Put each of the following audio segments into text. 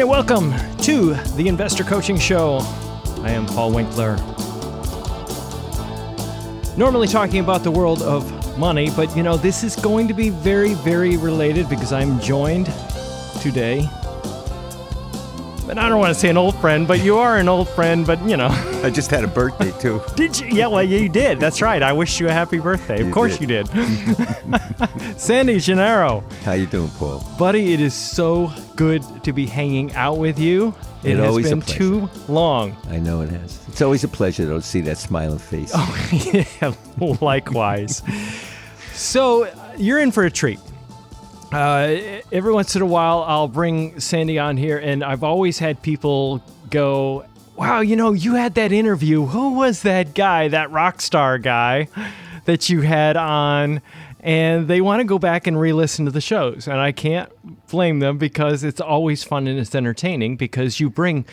And welcome to the Investor Coaching Show. I am Paul Winkler. Normally talking about the world of money, but this is going to be very, very related because I'm joined today. And I don't want to say an old friend, but you are an old friend, but I just had a birthday too. Did you? Yeah, well, you did. That's right. I wished you a happy birthday. Of course you did. Sandy Gennaro. How you doing, Paul? Buddy, it is so good to be hanging out with you. It has been too long. I know it has. It's always a pleasure, though, to see that smiling face. Oh, yeah, likewise. So you're in for a treat. Every once in a while, I'll bring Sandy on here, and I've always had people go, wow, you had that interview. Who was that guy, that rock star guy that you had on? And they want to go back and re-listen to the shows. And I can't blame them because it's always fun and it's entertaining because you bring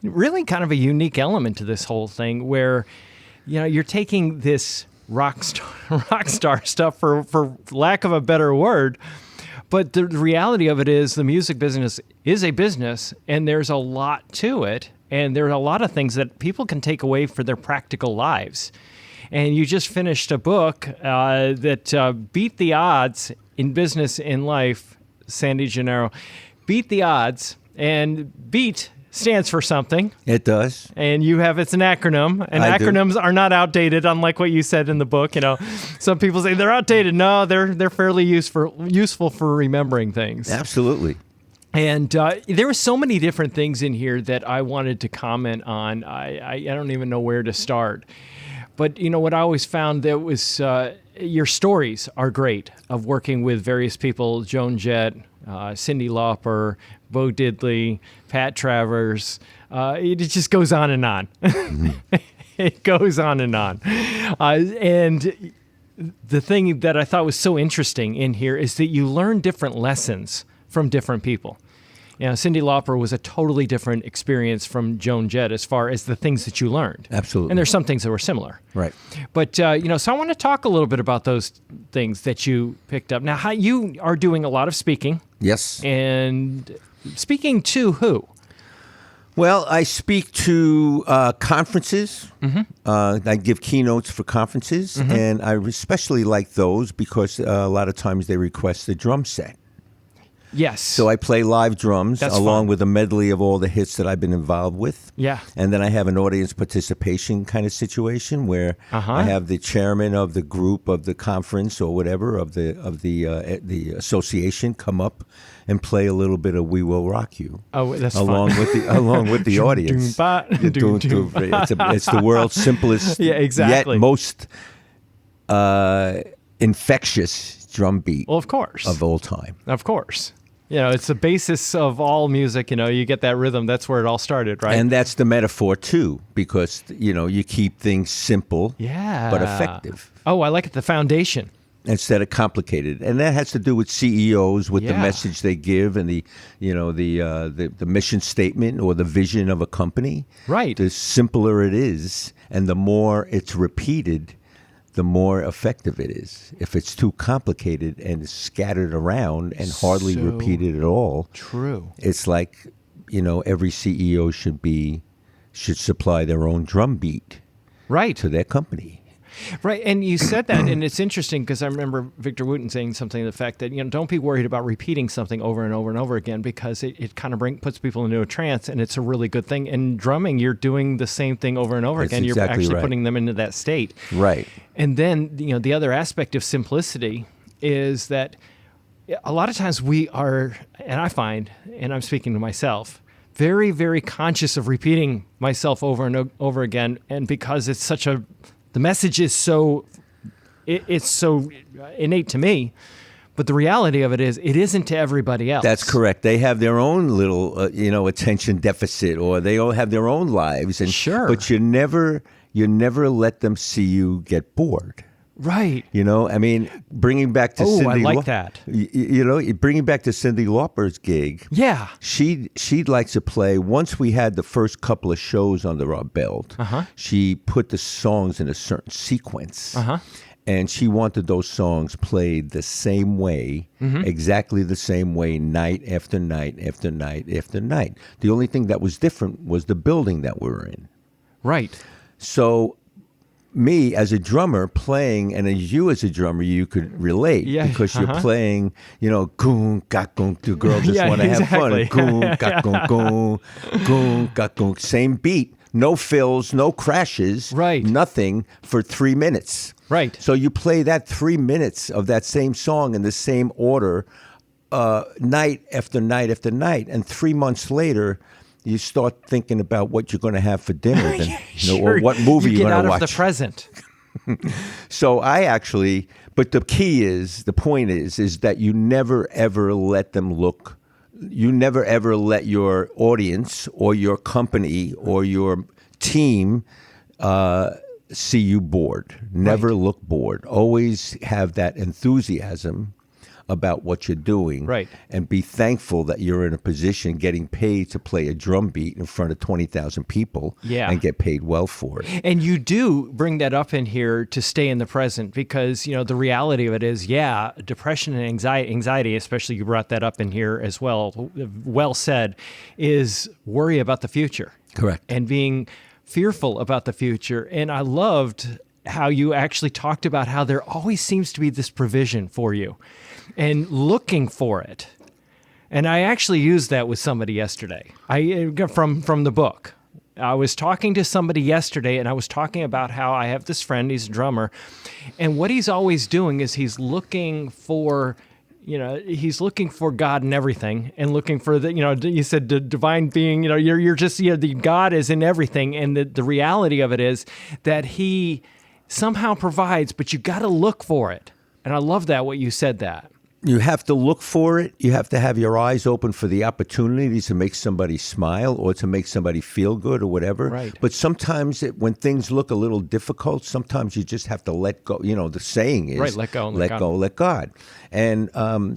really kind of a unique element to this whole thing where, you're taking this rock star stuff, for lack of a better word. But the reality of it is the music business is a business, and there's a lot to it, and there are a lot of things that people can take away for their practical lives. And you just finished a book that beat the odds in business and life, Sandy Gennaro. Beat the odds, and beat stands for something. It does. And it's an acronym, and acronyms are not outdated, unlike what you said in the book. Some people say they're outdated. No, they're fairly useful for remembering things. Absolutely. And there were so many different things in here that I wanted to comment on. I don't even know where to start. But what I always found that was your stories are great of working with various people, Joan Jett, Cyndi Lauper, Bo Diddley, Pat Travers. It just goes on and on. It goes on and on. And the thing that I thought was so interesting in here is that you learn different lessons from different people. Cyndi Lauper was a totally different experience from Joan Jett as far as the things that you learned. Absolutely. And there's some things that were similar. Right. But, so I want to talk a little bit about those things that you picked up. Now, how you are doing a lot of speaking. Yes. And speaking to who? Well, I speak to conferences. Mm-hmm. I give keynotes for conferences, mm-hmm. and I especially like those because a lot of times they request a drum set. Yes. So I play live drums along with a medley of all the hits that I've been involved with. Yeah. And then I have an audience participation kind of situation where I have the chairman of the group of the conference or whatever of the association come up and play a little bit of "We Will Rock You." Oh, that's along with the audience. It's the world's simplest, yet most infectious drum beat. Well, of course, of all time. Of course. It's the basis of all music. You get that rhythm. That's where it all started, right? And that's the metaphor, too, because, you keep things simple, but effective. Oh, I like it. The foundation. Instead of complicated. And that has to do with CEOs, with the message they give and the mission statement or the vision of a company. Right. The simpler it is, and the more it's repeated, the more effective it is. If it's too complicated and scattered around and hardly repeated at all, true. It's like, every CEO should supply their own drum beat to their company. Right, and you said that, and it's interesting because I remember Victor Wooten saying something to the fact that, don't be worried about repeating something over and over and over again because it kind of puts people into a trance, and it's a really good thing. And drumming, you're doing the same thing over and over again. You're actually putting them into that state. Right. And then, the other aspect of simplicity is that a lot of times we are, and I find, and I'm speaking to myself, very, very conscious of repeating myself over and over again, and because it's the message is it's so innate to me, but the reality of it is it isn't to everybody else. That's correct. They have their own little, attention deficit, or they all have their own lives. And sure. But you never let them see you get bored. Right. Bringing back to Cyndi. I like that. Bringing back to Cyndi Lauper's gig. Yeah. She'd like to play. Once we had the first couple of shows under our belt, she put the songs in a certain sequence. And she wanted those songs played the same way, exactly the same way, night after night after night after night. The only thing that was different was the building that we were in. Right. So me as a drummer playing, and as you as a drummer, you could relate because you're playing, goon, gak, goon. The girls just want to have fun. Goon, gak, goon, goon, goon, gak, goon. Same beat, no fills, no crashes, nothing for 3 minutes. Right. So you play that 3 minutes of that same song in the same order, night after night after night, and 3 months later, you start thinking about what you're going to have for dinner, or what movie you're going to watch. You get out of the present. So but the point is that you never ever let them look. You never ever let your audience or your company or your team see you bored. Never look bored. Always have that enthusiasm about what you're doing, and be thankful that you're in a position getting paid to play a drum beat in front of 20,000 people and get paid well for it. And you do bring that up in here to stay in the present because, the reality of it is, depression and anxiety, especially you brought that up in here as well said, is worry about the future. Correct. And being fearful about the future. And I loved how you actually talked about how there always seems to be this provision for you and looking for it. And I actually used that with somebody yesterday. From the book. I was talking to somebody yesterday and I was talking about how I have this friend, he's a drummer, and what he's always doing is he's looking for God in everything and looking for you said the divine being, you're just, the God is in everything. And the reality of it is that he somehow provides, but you got to look for it. And I love that, what you said that. You have to look for it. You have to have your eyes open for the opportunities to make somebody smile or to make somebody feel good or whatever. Right. But sometimes when things look a little difficult, sometimes you just have to let go. The saying is, let go, let God. And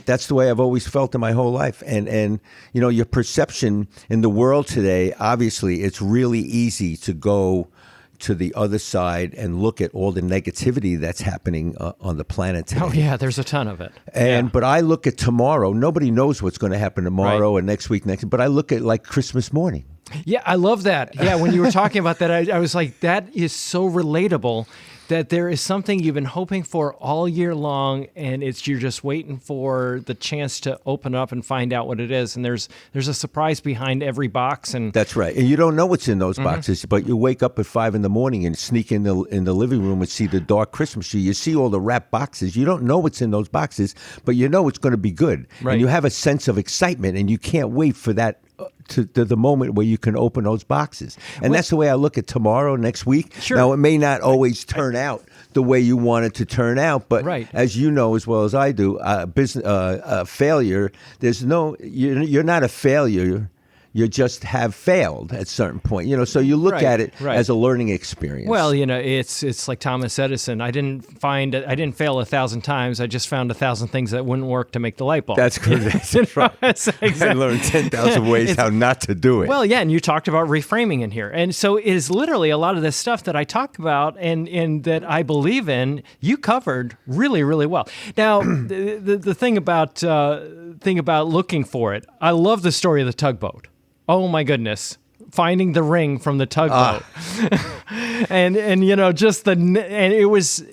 that's the way I've always felt in my whole life. And your perception in the world today, obviously, it's really easy to go to the other side and look at all the negativity that's happening on the planet today. Oh yeah, there's a ton of it. But I look at tomorrow. Nobody knows what's going to happen tomorrow and next week, but I look at like Christmas morning. Yeah, I love that. Yeah, when you were talking about that, I was like, that is so relatable. That there is something you've been hoping for all year long, and you're just waiting for the chance to open up and find out what it is. And there's a surprise behind every box. And that's right. And you don't know what's in those boxes, but you wake up at 5 a.m. and sneak in the living room and see the dark Christmas tree. You see all the wrapped boxes. You don't know what's in those boxes, but you know it's going to be good. Right. And you have a sense of excitement, and you can't wait for that. To the moment where you can open those boxes. And that's the way I look at tomorrow, next week. Sure. Now, it may not always turn out the way you want it to turn out, but as you know as well as I do, failure, you're not a failure. You just have failed at a certain point, so you look at it as a learning experience. Well, it's like Thomas Edison. I didn't fail 1,000 times. I just found 1,000 things that wouldn't work to make the light bulb. That's correct. That's right. Exactly. I learned 10,000 ways how not to do it. Well, yeah, and you talked about reframing in here. And so it is literally a lot of this stuff that I talk about and that I believe in, you covered really, really well. Now, the thing about looking for it, I love the story of the tugboat. Oh my goodness. Finding the ring from the tugboat. and it was,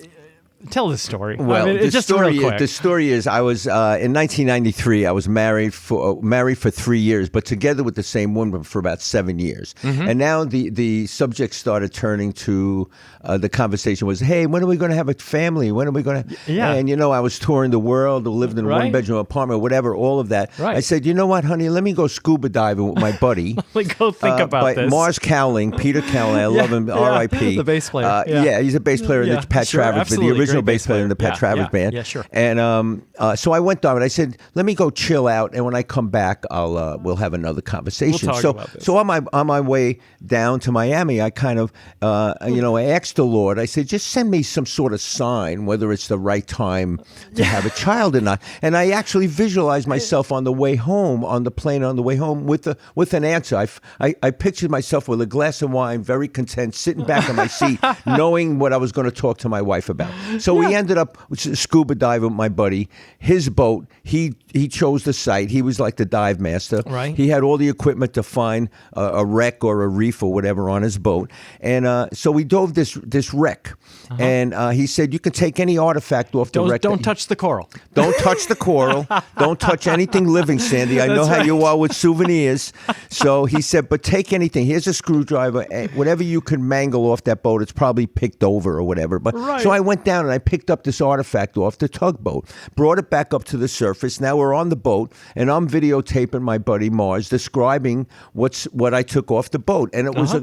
tell the story. Well, the story is I was, in 1993, I was married for 3 years, but together with the same woman for about 7 years. Mm-hmm. And now the subject started turning to, the conversation was, hey, when are we going to have a family? When are we going to? Yeah. And, I was touring the world, lived in a one-bedroom apartment, whatever, all of that. Right. I said, you know what, honey, let me go scuba diving with my buddy. Go think about this. Mars Cowling, Peter Cowling, I love him, R.I.P. The bass player. He's a bass player in the Pat Travers, the original bass player in the Pat Travers band. Yeah, sure. And so I went down and I said, let me go chill out, and when I come back, we'll have another conversation. We'll talk about this. So on my way down to Miami, I kind of, I asked the Lord, I said, just send me some sort of sign, whether it's the right time to have a child or not. And I actually visualized myself on the way home, on the plane on the way home, with an answer. I pictured myself with a glass of wine, very content, sitting back in my seat, knowing what I was going to talk to my wife about. So we ended up scuba diving with my buddy. His boat, he chose the site. He was like the dive master. Right. He had all the equipment to find a wreck or a reef or whatever on his boat. And so we dove this wreck. And he said, you can take any artifact off the wreck. Don't touch the coral. Don't touch the coral. Don't touch anything living, Sandy. I know how you are with souvenirs. So he said, but take anything. Here's a screwdriver. Whatever you can mangle off that boat, it's probably picked over or whatever. But So I went down and I picked up this artifact off the tugboat, brought it back up to the surface. Now we're on the boat, and I'm videotaping my buddy Mars describing what I took off the boat, and it was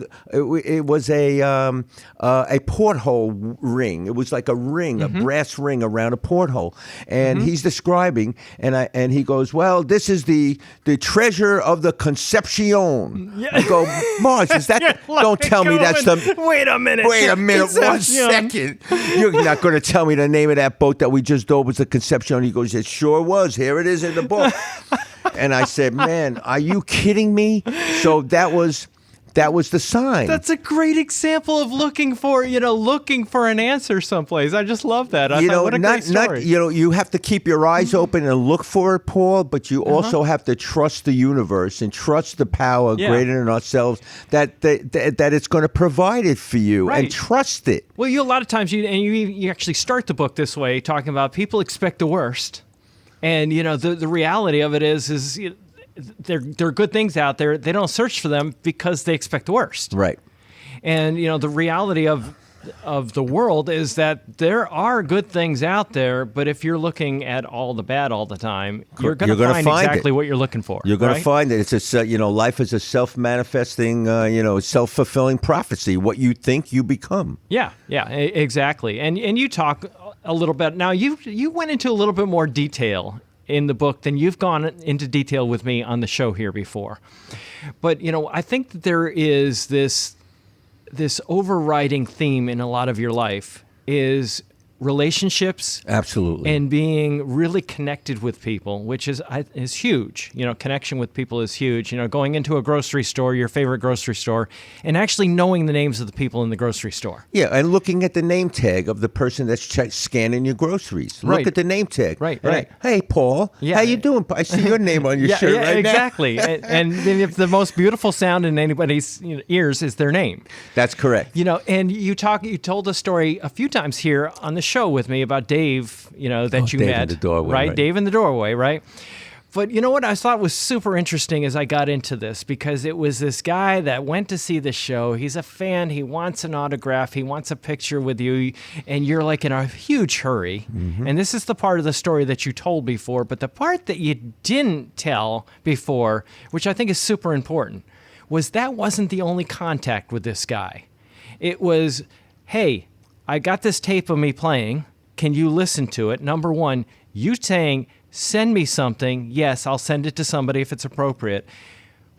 a porthole ring. It was like a ring, a brass ring around a porthole, and he's describing, and he goes, "Well, this is the treasure of the Concepcion." Yeah. I go, Mars, is that? Don't tell me that's the. Wait a minute. 1 second. You're not going to tell me the name of that boat that we just dove was the Concepcion. He goes, it sure was. Here it is in the book. And I said, man, are you kidding me? So that was the sign. That's a great example of looking for an answer someplace. I just love that. What a great story. You have to keep your eyes open and look for it, Paul, but you also have to trust the universe and trust the power greater than ourselves that it's going to provide it for you, and trust it. Well, a lot of times you actually start the book this way, talking about people expect the worst. And, the reality of it is there are good things out there. They don't search for them because they expect the worst. Right. And, the reality of the world is that there are good things out there, but if you're looking at all the bad all the time, you're going to find exactly what you're looking for. You're going to find it. It's life is a self-manifesting, self-fulfilling prophecy. What you think, you become. Yeah, exactly. And you talk a little bit. Now, you went into a little bit more detail in the book than you've gone into detail with me on the show here before. But, I think that there is this overriding theme in a lot of your life is relationships. Absolutely. And being really connected with people, which is huge. Connection with people is huge. Going into a grocery store, your favorite grocery store, and actually knowing the names of the people in the grocery store. Yeah, and looking at the name tag of the person that's scanning your groceries. Look at the name tag. Right. Hey, Paul. How you doing? I see your name on your shirt right exactly. now. and if the most beautiful sound in anybody's ears is their name. That's correct. And you told a story a few times here on the show with me about Dave, that you Dave met, in the doorway, right? Dave in the doorway, right? But what I thought was super interesting as I got into this, because it was this guy that went to see the show. He's a fan. He wants an autograph. He wants a picture with you, and you're like in a huge hurry. Mm-hmm. And this is the part of the story that you told before, but the part that you didn't tell before, which I think is super important, was that wasn't the only contact with this guy. It was, hey, I got this tape of me playing. Can you listen to it? Number one, you saying, send me something. Yes, I'll send it to somebody if it's appropriate.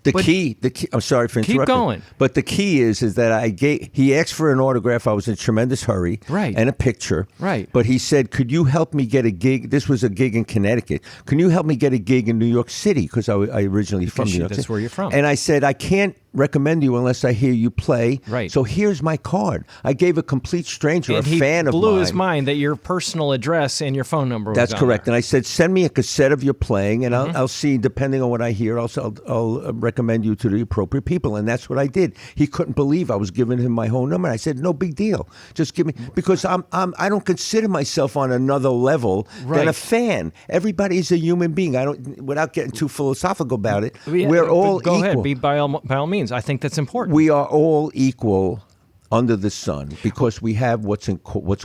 The key, I'm sorry for interrupting. Keep going. But the key is that he asked for an autograph. I was in a tremendous hurry. Right. And a picture. Right. But he said, could you help me get a gig? This was a gig in Connecticut. Can you help me get a gig in New York City? Because I originally from New York City. That's where you're from. And I said, I can't recommend you unless I hear you play. Right. So here's my card. I gave a complete stranger, a fan of mine. He blew his mind that your personal address and your phone number was That's correct. there. And I said, send me a cassette of your playing, and I'll see, depending on what I hear, I'll recommend you to the appropriate people. And that's what I did. He couldn't believe I was giving him my whole number. I said, no big deal. Just give me, because I don't consider myself on another level than a fan. Everybody's a human being. Without getting too philosophical about it, we're all equal. Go ahead, by all means. I think that's important. We are all equal under the sun because we have what's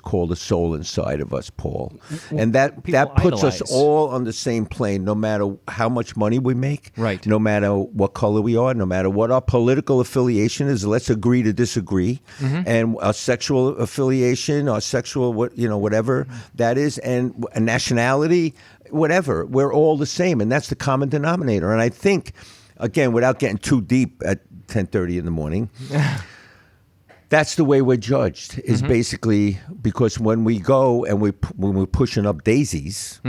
called a soul inside of us, Paul. And that puts us all on the same plane, no matter how much money we make, right? No matter what color we are, no matter what our political affiliation is. Let's agree to disagree. Mm-hmm. And our sexual affiliation, our sexual whatever that is, and a nationality, whatever. We're all the same, and that's the common denominator. And I think, again, without getting too deep at 10:30 in the morning, that's the way we're judged, is basically because when we go and when we're pushing up daisies,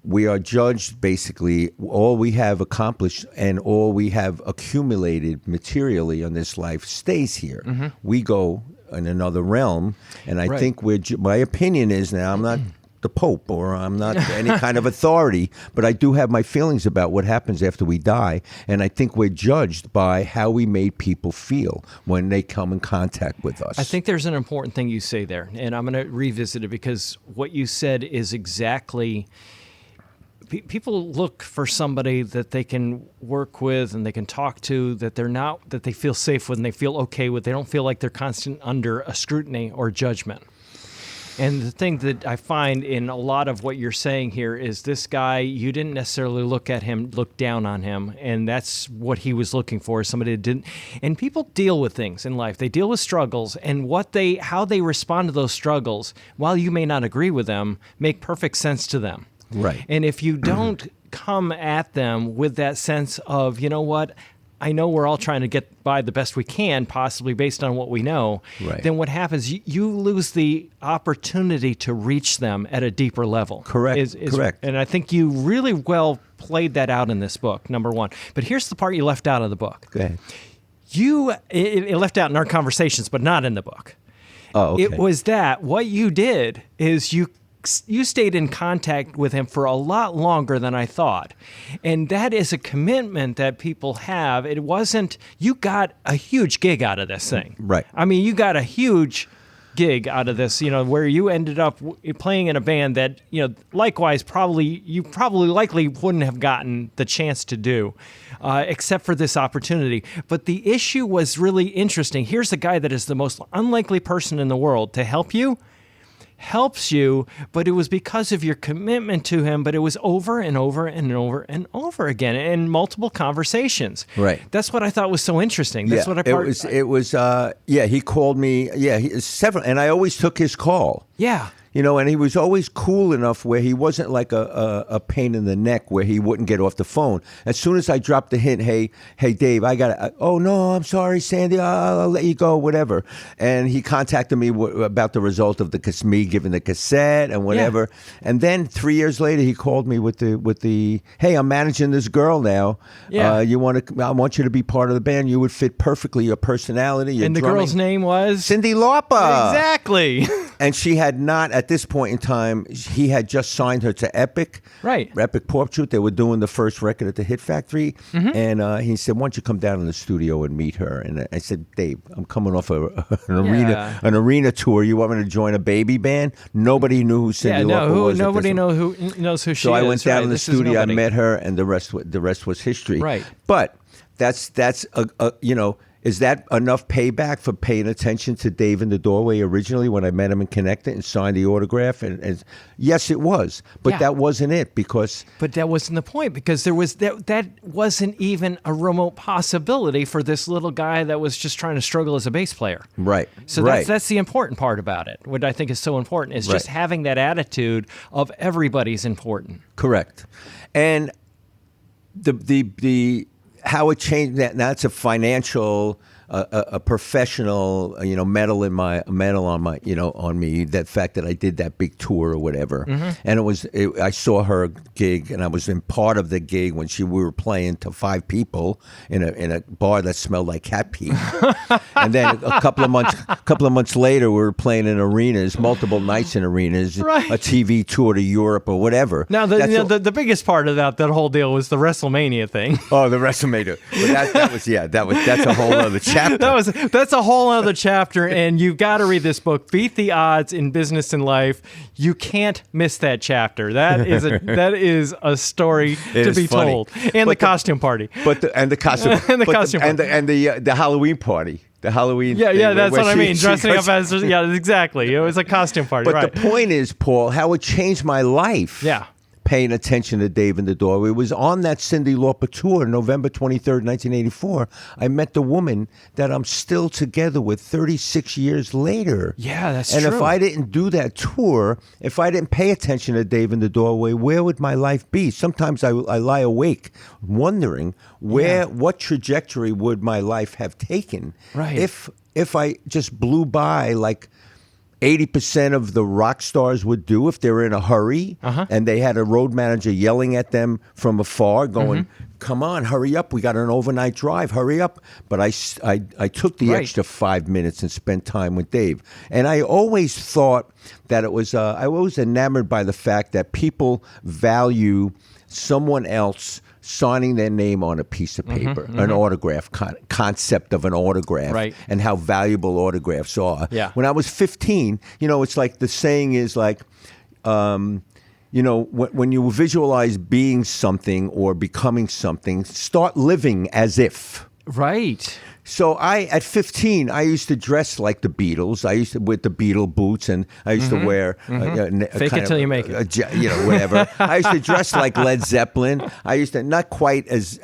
we are judged basically all we have accomplished and all we have accumulated materially on this life stays here. We go another realm. And I Right. think my opinion is now, I'm not the Pope or I'm not any kind of authority, but I do have my feelings about what happens after we die. And I think we're judged by how we made people feel when they come in contact with us. I think there's an important thing you say there, and I'm going to revisit it because what you said is exactly. People look for somebody that they can work with and they can talk to, that they feel safe with and they feel okay with. They don't feel like they're constant under a scrutiny or judgment. And the thing that I find in a lot of what you're saying here is this guy, you didn't necessarily look down on him, and that's what he was looking for, somebody that didn't. And people deal with things in life. They deal with struggles, and how they respond to those struggles, while you may not agree with them, make perfect sense to them. Right. And if you don't come at them with that sense of, you know what, I know we're all trying to get by the best we can, possibly based on what we know, right. Then what happens, you lose the opportunity to reach them at a deeper level. Correct. Correct. And I think you really well played that out in this book, number one. But here's the part you left out of the book. Go ahead. It left out in our conversations, but not in the book. Oh, okay. It was that what you did is you stayed in contact with him for a lot longer than I thought. And that is a commitment that people have. It wasn't, you got a huge gig out of this thing. Right. I mean, you got a huge gig out of this, where you ended up playing in a band that, likewise, likely wouldn't have gotten the chance to do, except for this opportunity. But the issue was really interesting. Here's a guy that is the most unlikely person in the world to helps you, but it was because of your commitment to him, but it was over and over and over and over again in multiple conversations. Right. That's what I thought was so interesting. That's what he called me, several, and I always took his call. Yeah. And he was always cool enough where he wasn't like a pain in the neck where he wouldn't get off the phone. As soon as I dropped the hint, hey, Dave, oh, no, I'm sorry, Sandy, I'll let you go, whatever. And he contacted me about the result of me giving the cassette and whatever. Yeah. And then 3 years later, he called me with the hey, I'm managing this girl now. Yeah. I want you to be part of the band. You would fit perfectly, your personality, your drumming. And the girl's name was? Cyndi Lauper. Exactly. And she had not, at this point in time, he had just signed her to Epic. Right. Epic Pop Truth. They were doing the first record at the Hit Factory. Mm-hmm. And he said, why don't you come down in the studio and meet her? And I said, Dave, I'm coming off an arena tour. You want me to join a baby band? Nobody knew who Cyndi Lauper was. Nobody knows who she is. So I went down in the studio, I met her, and the rest was history. Right. But that's is that enough payback for paying attention to Dave in the Doorway originally when I met him and connected and signed the autograph? And yes, it was. But that wasn't it because... But that wasn't the point because there was that wasn't even a remote possibility for this little guy that was just trying to struggle as a bass player. Right. So that's the important part about it. What I think is so important is just having that attitude of everybody's important. Correct. And the how it changed that's a financial a professional medal on my on me, that fact that I did that big tour or whatever. Mm-hmm. And I saw her gig and I was in part of the gig when we were playing to 5 people in a bar that smelled like cat pee. And then a couple of months later we were playing in arenas, multiple nights in arenas, right. A TV tour to Europe or whatever. Now the biggest part of that whole deal was the WrestleMania thing. Oh, the WrestleMania. But that's a whole other chapter. That's a whole other chapter, and you've got to read this book, Beat the Odds in Business and Life. You can't miss that chapter. That is a story to be told. And the costume party. And the costume and the costume party. And the Halloween party. The Halloween thing. Yeah, that's what I mean. Dressing up as exactly. It was a costume party. But the point is, Paul, how it changed my life. Yeah. Paying attention to Dave in the Doorway. It was on that Cyndi Lauper tour, November 23rd, 1984. I met the woman that I'm still together with 36 years later. Yeah, that's true. And if I didn't do that tour, if I didn't pay attention to Dave in the Doorway, where would my life be? Sometimes I lie awake wondering what trajectory would my life have taken if I just blew by like 80% of the rock stars would do if they were in a hurry, and they had a road manager yelling at them from afar, going, "Come on, hurry up! We got an overnight drive. Hurry up!" But I took the extra 5 minutes and spent time with Dave. And I always thought that it was. I was enamored by the fact that people value someone else signing their name on a piece of paper, an autograph, concept of an autograph, and how valuable autographs are. Yeah. When I was 15, it's like the saying is like, when you visualize being something or becoming something, start living as if. Right. So at 15, I used to dress like the Beatles. I used to with the Beatle boots, and I used to wear fake it till you make it. Whatever. I used to dress like Led Zeppelin. I used to not quite as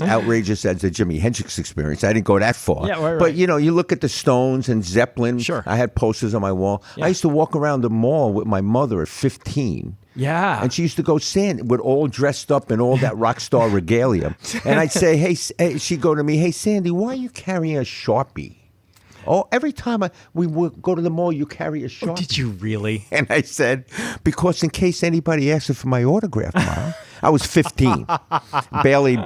outrageous as the Jimi Hendrix experience. I didn't go that far. Yeah, right. But you look at the Stones and Zeppelin. Sure. I had posters on my wall. Yeah. I used to walk around the mall with my mother at 15. Yeah. And she used to go with all dressed up in all that rock star regalia. And I'd say, hey, she'd go to me, "Hey, Sandy, why are you carrying a Sharpie? Oh, every time we would go to the mall, you carry a Sharpie." Oh, did you really? And I said, "Because in case anybody asks for my autograph, Mom." I was 15, barely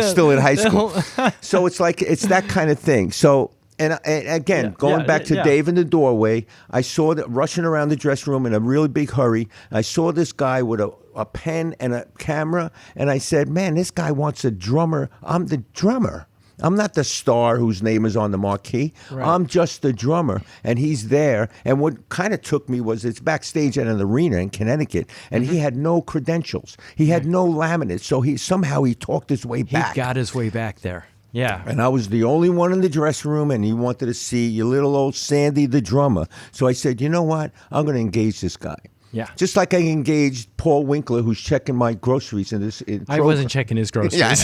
still in high school. So it's that kind of thing. So. And again, going back to Dave in the doorway, I saw that rushing around the dressing room in a really big hurry. I saw this guy with a pen and a camera, and I said, "Man, this guy wants a drummer. I'm the drummer. I'm not the star whose name is on the marquee. Right. I'm just the drummer." And he's there. And what kind of took me was it's backstage at an arena in Connecticut, and he had no credentials. He had no laminate. So somehow he talked his way back. He got his way back there. Yeah. And I was the only one in the dressing room, and he wanted to see your little old Sandy, the drummer. So I said, "You know what? I'm going to engage this guy." Yeah. Just like I engaged Paul Winkler, who's checking my groceries in I wasn't checking his groceries. Yeah.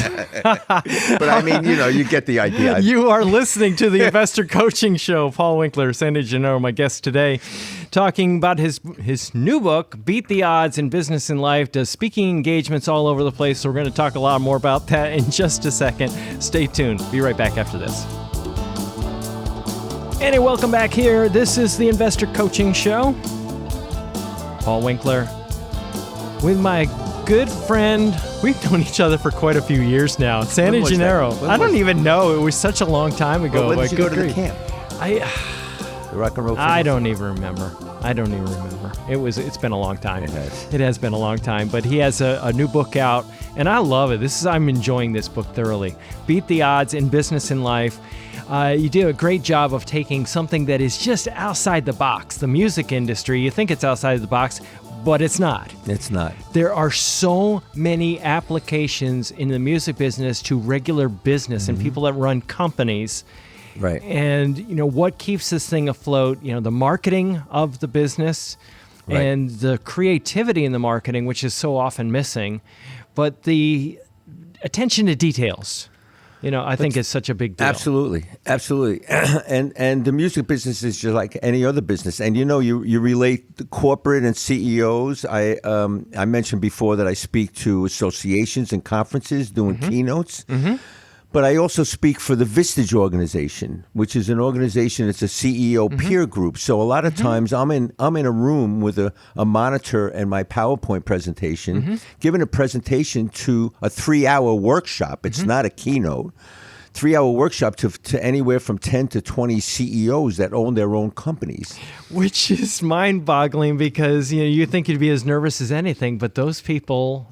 But I mean, you get the idea. You are listening to the Investor Coaching Show. Paul Winkler, Sandy Gennaro, my guest today, talking about his new book, Beat the Odds in Business and Life, does speaking engagements all over the place. So we're going to talk a lot more about that in just a second. Stay tuned. Be right back after this. And welcome back here. This is the Investor Coaching Show. Paul Winkler with my good friend. We've known each other for quite a few years now. Sandy Gennaro. I don't even know. It was such a long time ago. When did you go to the camp? The rock and roll famous? I don't even remember. It's been a long time. It has been a long time. But he has a new book out, and I love it. I'm enjoying this book thoroughly. Beat the Odds in Business and Life. You do a great job of taking something that is just outside the box. The music industry, you think it's outside the box, but it's not. It's not. There are so many applications in the music business to regular business and people that run companies. Right. And, what keeps this thing afloat? The marketing of the business and the creativity in the marketing, which is so often missing, but the attention to details. I think it's such a big deal. Absolutely. And the music business is just like any other business. And you relate the corporate and CEOs. I mentioned before that I speak to associations and conferences doing keynotes. But I also speak for the Vistage organization, which is an organization. It's a CEO peer group. So a lot of times I'm in a room with a monitor and my PowerPoint presentation, giving a presentation to a 3-hour workshop. It's not a keynote. 3-hour workshop to anywhere from 10 to 20 CEOs that own their own companies. Which is mind-boggling because you think you'd be as nervous as anything, but those people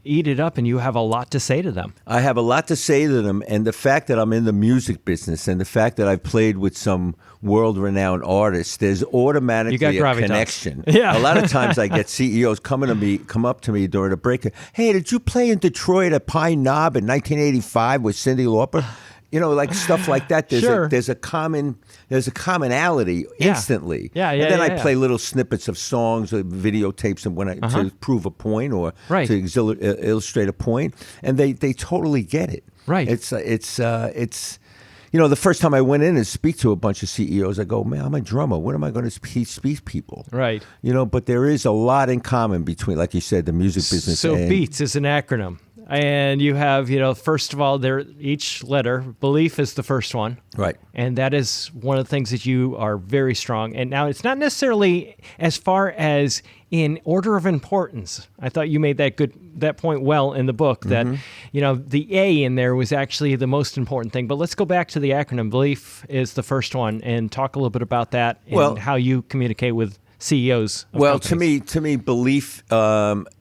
eat it up, and you have a lot to say to them. I have a lot to say to them, and the fact that I'm in the music business and the fact that I've played with some world-renowned artists, there's automatically a connection. Yeah. A lot of times I get CEOs come up to me during a break. "Hey, did you play in Detroit at Pine Knob in 1985 with Cyndi Lauper?" Like stuff like that. There's a commonality instantly. Yeah. And then I play little snippets of songs or videotapes and to prove a point or to illustrate a point, and they totally get it. Right. It's the first time I went in and speak to a bunch of CEOs, I go, "Man, I'm a drummer. What am I going to speak people?" Right. But there is a lot in common between, like you said, the music business. So BEATS is an acronym. And you have, first of all, each letter, belief is the first one. Right. And that is one of the things that you are very strong. And now it's not necessarily as far as in order of importance. I thought you made that point well in the book that, the A in there was actually the most important thing. But let's go back to the acronym. Belief is the first one, and talk a little bit about that and how you communicate with CEOs of companies. To me, belief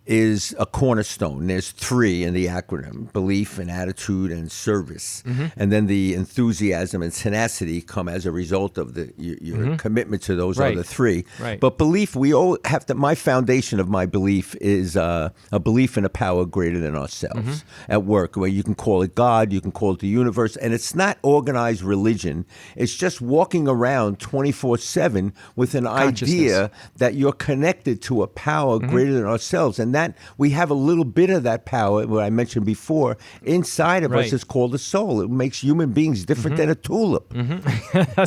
is a cornerstone. There's 3 in the acronym: belief and attitude and service. And then the enthusiasm and tenacity come as a result of your commitment to those other 3. Right. But belief, we all have to, my foundation of my belief is a belief in a power greater than ourselves at work, where you can call it God, you can call it the universe, and it's not organized religion. It's just walking around 24/7 with an idea that you're connected to a power greater than ourselves. And that we have a little bit of that power, what I mentioned before, inside of us is called a soul. It makes human beings different than a tulip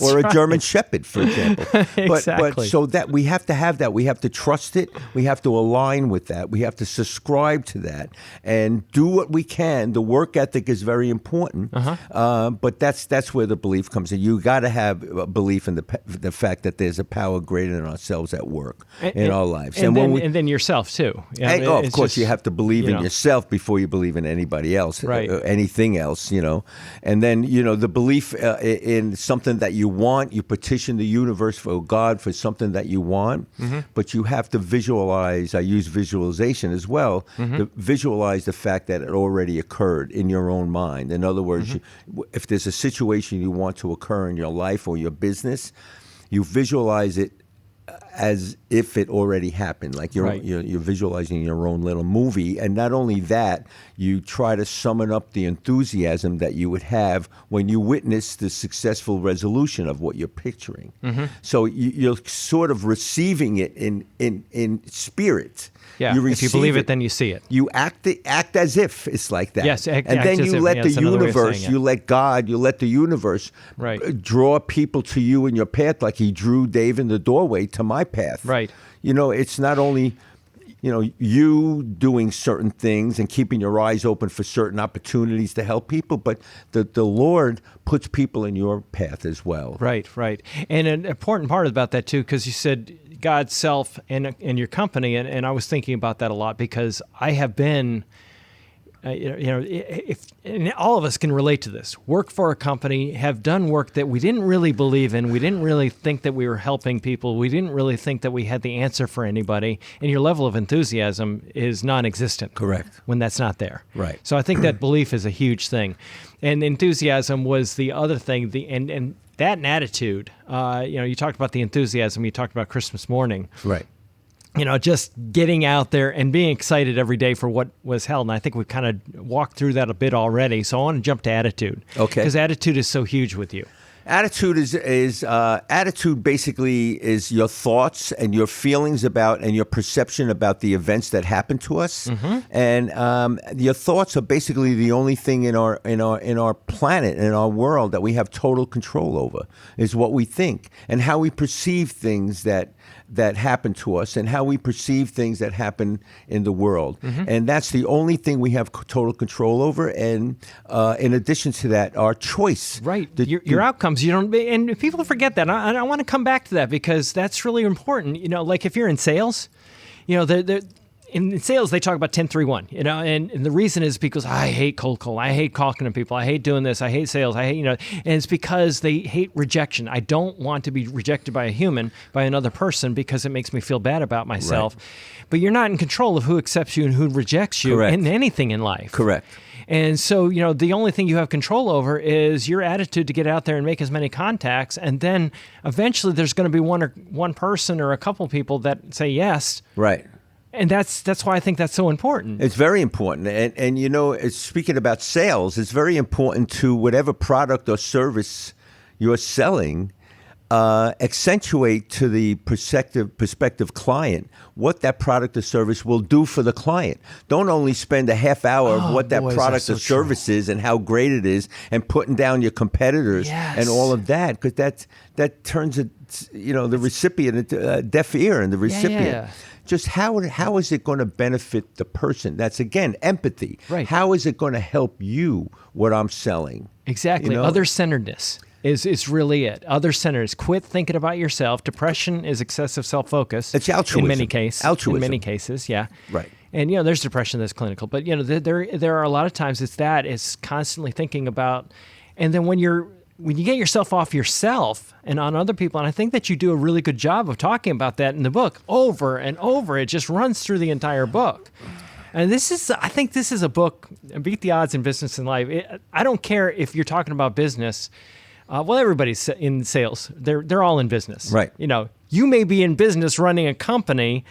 or a German Shepherd, for example. Exactly. But so that we have to have that. We have to trust it. We have to align with that. We have to subscribe to that and do what we can. The work ethic is very important, but that's where the belief comes in. You got to have a belief in the fact that there's a power greater than ourselves at work in our lives. And then yourself, too. Of course, you have to believe in yourself before you believe in anybody else, anything else, And then, the belief in something that you want, you petition the universe for God for something that you want, but you have to visualize. I use visualization as well, to visualize the fact that it already occurred in your own mind. In other words, if there's a situation you want to occur in your life or your business, you visualize it as if it already happened, like you're visualizing your own little movie. And not only that, you try to summon up the enthusiasm that you would have when you witness the successful resolution of what you're picturing. So you're sort of receiving it in spirit. Yeah, if you believe it, then you see it. You act as if it's like that. Yes, and then you let the universe, you let God, you let the universe draw people to you in your path, like He drew Dave in the doorway to my path. Right. It's not only you doing certain things and keeping your eyes open for certain opportunities to help people, but the Lord puts people in your path as well. Right. And an important part about that too, because you said God's self and your company, and I was thinking about that a lot because I have been, and all of us can relate to this. Work for a company, have done work that we didn't really believe in. We didn't really think that we were helping people. We didn't really think that we had the answer for anybody. And your level of enthusiasm is non-existent. Correct. When that's not there. Right. So I think that belief is a huge thing, and enthusiasm was the other thing. And that and attitude. You talked about the enthusiasm. You talked about Christmas morning. Right. Just getting out there and being excited every day for what was held. And I think we've kind of walked through that a bit already. So I want to jump to attitude. Okay. Because attitude is so huge with you. Attitude is attitude basically is your thoughts and your feelings about and your perception about the events that happen to us. And your thoughts are basically the only thing in our planet, in our world, that we have total control over, is what we think and how we perceive things that happen to us and how we perceive things that happen in the world. And that's the only thing we have total control over. And in addition to that, our choice. Right. Your outcomes, and people forget that. I want to come back to that because that's really important. Like if you're in sales, in sales, they talk about 10-3-1, and the reason is because I hate cold call. I hate talking to people. I hate doing this. I hate sales. I hate, and it's because they hate rejection. I don't want to be rejected by a human, by another person, because it makes me feel bad about myself. Right. But you're not in control of who accepts you and who rejects you in anything in life. Correct. And so, the only thing you have control over is your attitude to get out there and make as many contacts. And then eventually there's going to be one person or a couple people that say yes. Right. And that's why I think that's so important. It's very important. And speaking about sales, it's very important to whatever product or service you're selling. accentuate to the prospective client what that product or service will do for the client. Don't only spend a half hour of what that product or service is and how great it is and putting down your competitors and all of that, because that turns the recipient into a deaf ear and the recipient. Just how is it going to benefit the person? That's, again, empathy. Right. How is it going to help you, what I'm selling? Exactly. Other-centeredness is really it. Other-centeredness. Quit thinking about yourself. Depression is excessive self-focus. It's altruism. In many cases. Altruism. In many cases, yeah. Right. And, there's depression that's clinical. But, there are a lot of times it's constantly thinking about, and then when you get yourself off yourself and on other people, and I think that you do a really good job of talking about that in the book over and over. It just runs through the entire book. And I think this is a book, Beat the Odds in Business and Life. I don't care if you're talking about business. Everybody's in sales. They're all in business. Right. You may be in business running a company,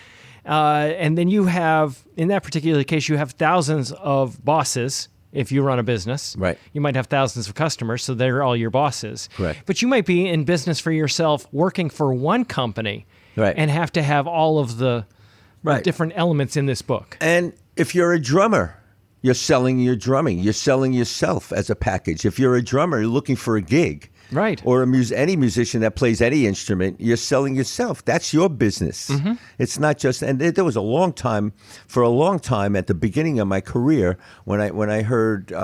and then you have, in that particular case, you have thousands of bosses. If you run a business, right, you might have thousands of customers, so they're all your bosses. Correct. But you might be in business for yourself, working for one company, right, and have to have all of the different elements in this book. And if you're a drummer, you're selling your drumming. You're selling yourself as a package. If you're a drummer, you're looking for a gig. Right. Or any musician that plays any instrument, you're selling yourself. That's your business. Mm-hmm. It's not just, and there was a long time at the beginning of my career when I heard,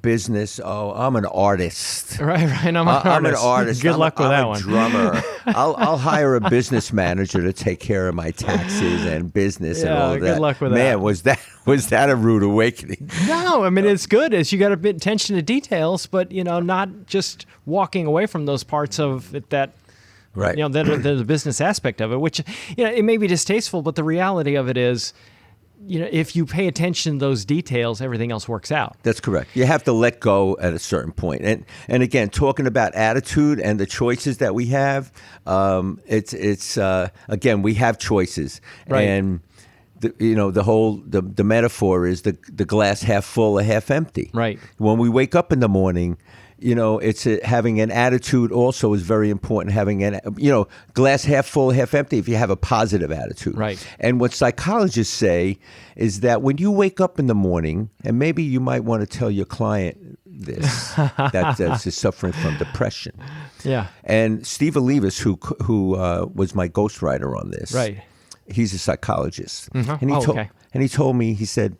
business. I'm an artist. Right. I'm an artist. Good luck with that one. I'm a drummer. I'll hire a business manager to take care of my taxes and business and all of that. Good luck with that. Man, was that a rude awakening? No, I mean, it's good. You got a bit attention to details, but not just walking away from those parts of it that. Right. The business aspect of it, which it may be distasteful, but the reality of it is, if you pay attention to those details, everything else works out. That's correct. You have to let go at a certain point. And again, talking about attitude and the choices that we have, again, we have choices. Right. And the metaphor is the glass half full or half empty. Right. When we wake up in the morning, having an attitude also is very important. Having glass half full, half empty. If you have a positive attitude, right. And what psychologists say is that when you wake up in the morning, and maybe you might want to tell your client this, that's suffering from depression. Yeah. And Steve Olivas, who was my ghostwriter on this, right? He's a psychologist, and he told me, he said,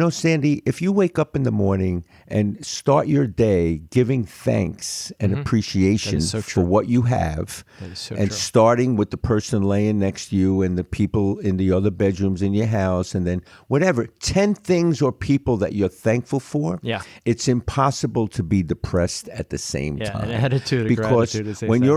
Sandy, if you wake up in the morning and start your day giving thanks and appreciation for what you have, and starting with the person laying next to you and the people in the other bedrooms in your house, and then 10 things or people that you're thankful for, it's impossible to be depressed at the same time. An attitude of gratitude, as they when say.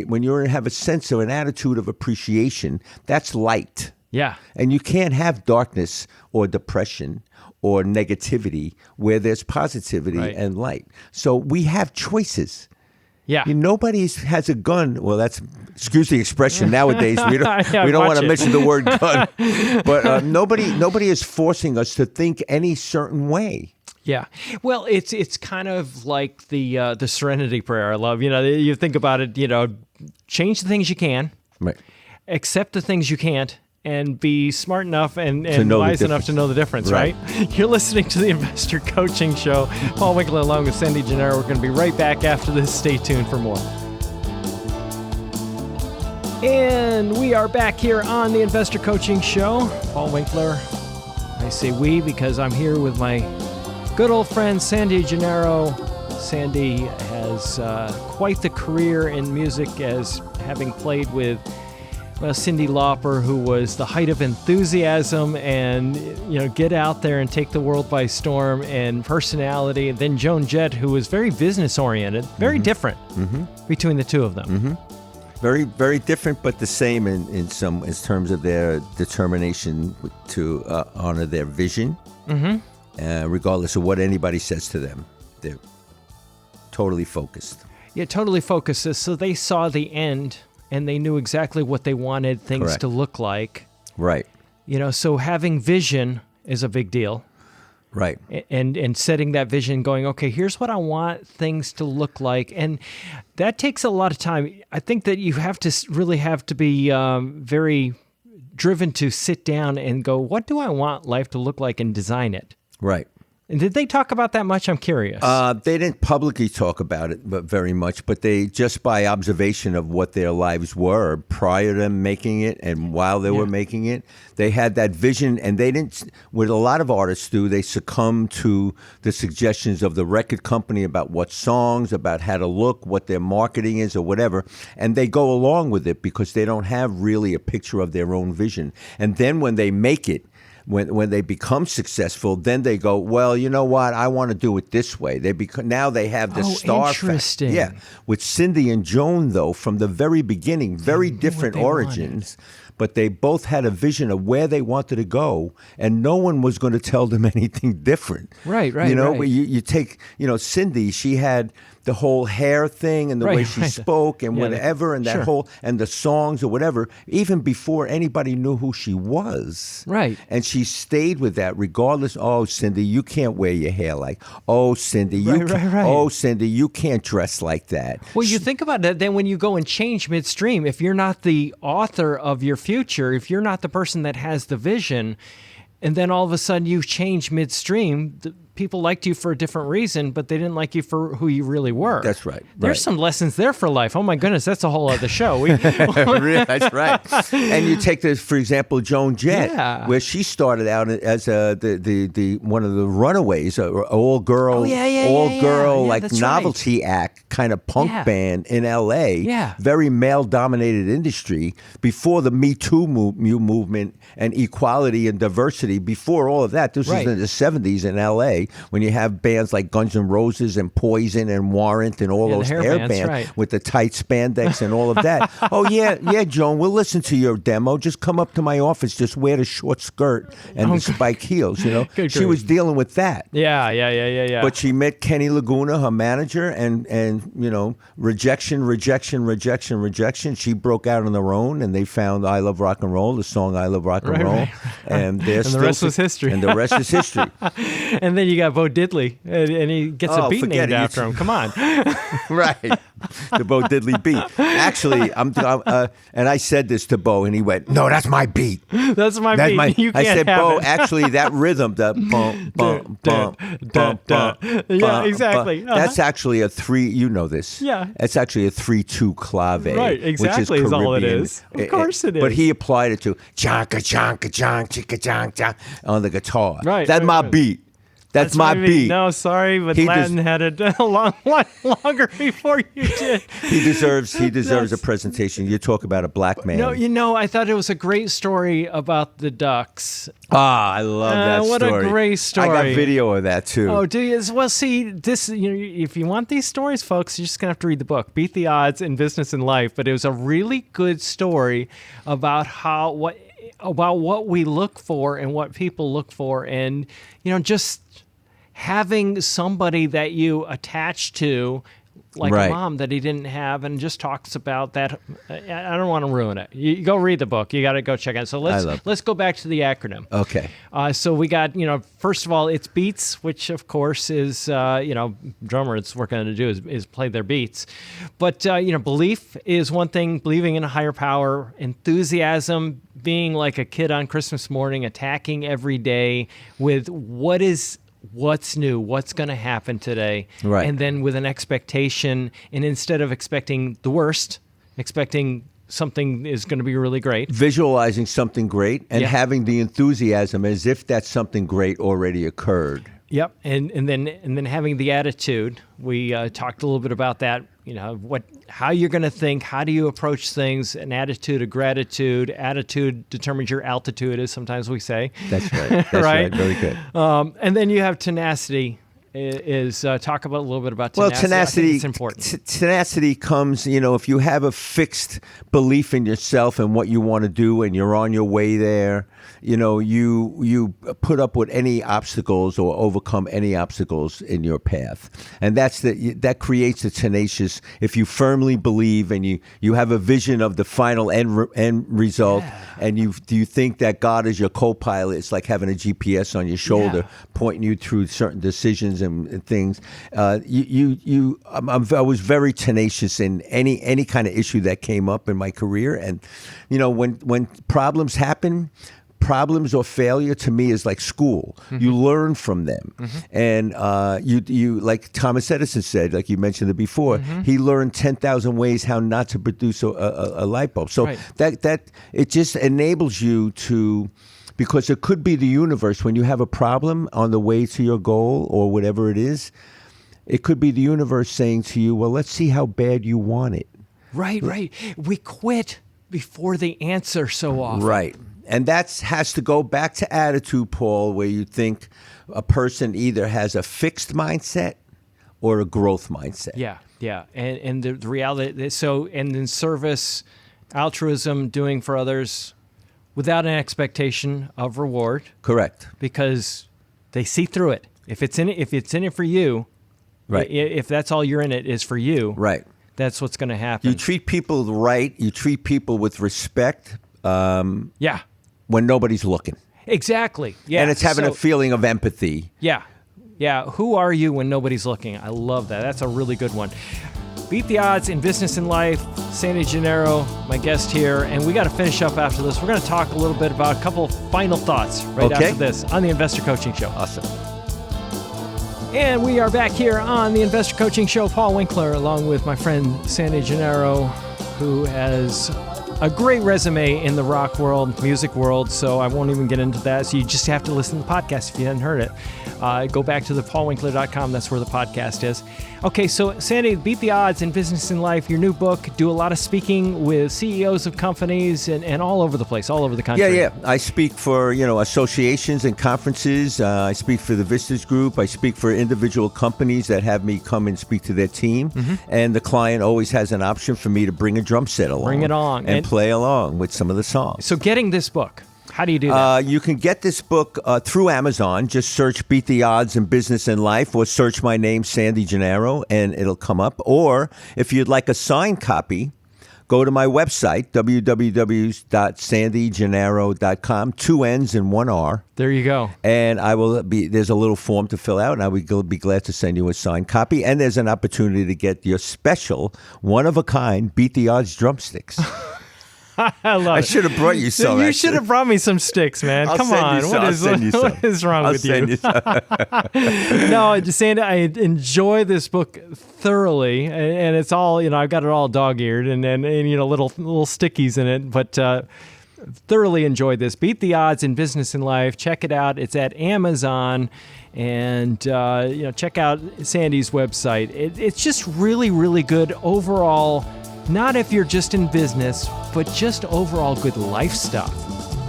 when you have a sense of an attitude of appreciation, that's light. Yeah. And you can't have darkness or depression or negativity where there's positivity and light. So we have choices. Yeah. Nobody has a gun. Well, excuse the expression nowadays. We don't want to mention the word gun. But nobody is forcing us to think any certain way. Yeah. Well, it's kind of like the Serenity Prayer I love. You think about it, change the things you can. Right. Accept the things you can't. And be smart enough and wise enough to know the difference, right? You're listening to the Investor Coaching Show. Paul Winkler along with Sandy Gennaro. We're going to be right back after this. Stay tuned for more. And we are back here on the Investor Coaching Show. Paul Winkler. I say we because I'm here with my good old friend Sandy Gennaro. Sandy has quite the career in music, as having played with Cyndi Lauper, who was the height of enthusiasm and, get out there and take the world by storm, and personality. And then Joan Jett, who was very business oriented, very different between the two of them. Mm-hmm. Very, very different, but the same in terms of their determination to honor their vision, regardless of what anybody says to them. They're totally focused. Yeah, totally focused. So they saw the end. And they knew exactly what they wanted things to look like. Right. So having vision is a big deal. Right. And setting that vision, going, okay, here's what I want things to look like. And that takes a lot of time. I think that you really have to be very driven to sit down and go, what do I want life to look like, and design it? Right. And did they talk about that much? I'm curious. They didn't publicly talk about it very much, but they, just by observation of what their lives were prior to them making it and while they were making it, they had that vision. And they didn't, what a lot of artists do, they succumb to the suggestions of the record company about what songs, about how to look, what their marketing is or whatever. And they go along with it because they don't have really a picture of their own vision. And then when they make it, when they become successful, then they go, well, you know what? I want to do it this way. Now they have the star interesting. factor. Yeah. With Cyndi and Joan, though, from the very beginning, very different origins. But they both had a vision of where they wanted to go, and no one was going to tell them anything different. Right. You know, you take, Cyndi, she had the whole hair thing and the way she spoke and whatever, and that whole, and the songs or whatever, even before anybody knew who she was. Right. And she stayed with that regardless. Oh, Cyndi, you can't wear your hair like, oh, Cyndi, oh, Cyndi, you can't dress like that. Well, you think about that, then when you go and change midstream, if you're not the author of your future, if you're not the person that has the vision, and then all of a sudden you change midstream, people liked you for a different reason, but they didn't like you for who you really were. That's right. There's some lessons there for life. Oh my goodness, that's a whole other show. That's right. And you take this, for example, Joan Jett, where she started out as the one of the runaways, all girl, like novelty act kind of punk band in L.A. Yeah. Very male dominated industry before the Me Too movement and equality and diversity. Before all of that, this was in the 70s in L.A. when you have bands like Guns N' Roses and Poison and Warrant and all those hair bands with the tight spandex and all of that. Oh, yeah, Joan, we'll listen to your demo. Just come up to my office. Just wear the short skirt and the spike heels, She was dealing with that. Yeah. But she met Kenny Laguna, her manager, and rejection. She broke out on her own, and they found I Love Rock and Roll, the song I Love Rock and Roll. And the rest was history. And the rest is history. And then you got Bo Diddley, and he gets a beat named after him. Come on. Right. The Bo Diddley beat. Actually, and I said this to Bo, and he went, "No, that's my beat. That's my beat. You can't I said, have Bo, it." Actually, that rhythm, the bump, bump, bump, bump, bump. Yeah, exactly. That's actually a three. You know this. Yeah. It's actually a 3/2 clave. Right. Exactly. Which is all it Caribbean. is. Of course it is. But he applied it to chanka chanka chank chicka chank chank on the guitar. Right. That's my beat. That's my beat. No, sorry, but Latin had it a lot longer before you did. He deserves a presentation. You talk about a black man. No, I thought it was a great story about the Ducks. I love that story. What a great story. I got video of that too. Oh, do you? Well, see, this, if you want these stories, folks, you're just going to have to read the book, Beat the Odds in Business and Life. But it was a really good story about what we look for and what people look for, and just having somebody that you attach to, like a mom that he didn't have, and just talks about that. I don't want to ruin it. You go read the book. You got to go check it out. So let's go back to the acronym. Okay. So we got, first of all, it's beats, which of course is, drummer, it's what we're going to do is play their beats. But, belief is one thing, believing in a higher power, enthusiasm, being like a kid on Christmas morning, attacking every day with what's new, what's going to happen today, right? And then with an expectation, and instead of expecting the worst, expecting something is going to be really great. Visualizing something great and having the enthusiasm as if that something great already occurred. Yep, and then having the attitude. We talked a little bit about that. How you're going to think, how do you approach things? An attitude of gratitude. Attitude determines your altitude, as sometimes we say. That's right. That's right. Very good. And then you have tenacity. is talk about a little bit about tenacity. Well, tenacity. I think it's important. Tenacity comes, if you have a fixed belief in yourself and what you want to do, and you're on your way there. You put up with any obstacles or overcome any obstacles in your path, and that creates a tenacious. If you firmly believe and you have a vision of the final end result, and you think that God is your co-pilot, it's like having a GPS on your shoulder pointing you through certain decisions and things. I was very tenacious in any kind of issue that came up in my career, and when problems happen. Problems or failure to me is like school. Mm-hmm. You learn from them, and you like Thomas Edison said, like you mentioned it before. He learned 10,000 ways how not to produce a light bulb. So that it just enables you to, because it could be the universe when you have a problem on the way to your goal or whatever it is. It could be the universe saying to you, "Well, let's see how bad you want it." Right. We quit before the answer so often. Right. And that has to go back to attitude, Paul, where you think a person either has a fixed mindset or a growth mindset. Yeah. And the reality, and then service, altruism, doing for others without an expectation of reward. Correct. Because they see through it. If it's in it for you, right. If that's all you're in it is for you, right. That's what's going to happen. You treat people right. You treat people with respect. When nobody's looking. Exactly. Yeah. And it's having a feeling of empathy. Yeah. Who are you when nobody's looking? I love that. That's a really good one. Beat the Odds in Business and Life. Sandy Gennaro, my guest here. And we got to finish up after this. We're going to talk a little bit about a couple final thoughts after this on the Investor Coaching Show. Awesome. And we are back here on the Investor Coaching Show. Paul Winkler, along with my friend Sandy Gennaro, who has a great resume in the rock world, music world, so I won't even get into that. So you just have to listen to the podcast if you hadn't heard it. Go back to thepaulwinkler.com. That's where the podcast is. Okay, so Sandy, Beat the Odds in Business and Life, your new book. Do a lot of speaking with CEOs of companies and all over the place, all over the country. Yeah. I speak for, associations and conferences. I speak for the Vistas Group. I speak for individual companies that have me come and speak to their team. And the client always has an option for me to bring a drum set along. Bring it on. And play along with some of the songs. So getting this book, how do you do that? You can get this book through Amazon. Just search Beat the Odds in Business and Life, or search my name, Sandy Gennaro, and it'll come up. Or if you'd like a signed copy, go to my website, www.sandygennaro.com, 2 N's and 1 R. There you go. And there's a little form to fill out, and I would be glad to send you a signed copy. And there's an opportunity to get your special, one-of-a-kind Beat the Odds drumsticks. I love it. I should have brought you some. You should have brought me some sticks, man. Come on. What is wrong with you? No, Sandy, I enjoy this book thoroughly, and it's all, I've got it all dog-eared and little stickies in it, but thoroughly enjoyed this. Beat the Odds in Business and Life. Check it out. It's at Amazon. And, check out Sandy's website. It's just really, really good overall. Not if you're just in business, but just overall good life stuff.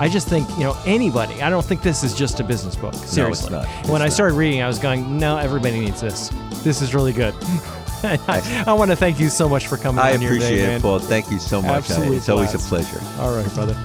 I just think, anybody, I don't think this is just a business book. Seriously. No, it's not. When I started reading, I was going, no, everybody needs this. This is really good. I want to thank you so much for coming on here today, man. I appreciate it, Paul. Thank you so much. Absolutely. It's always a pleasure. All right, brother.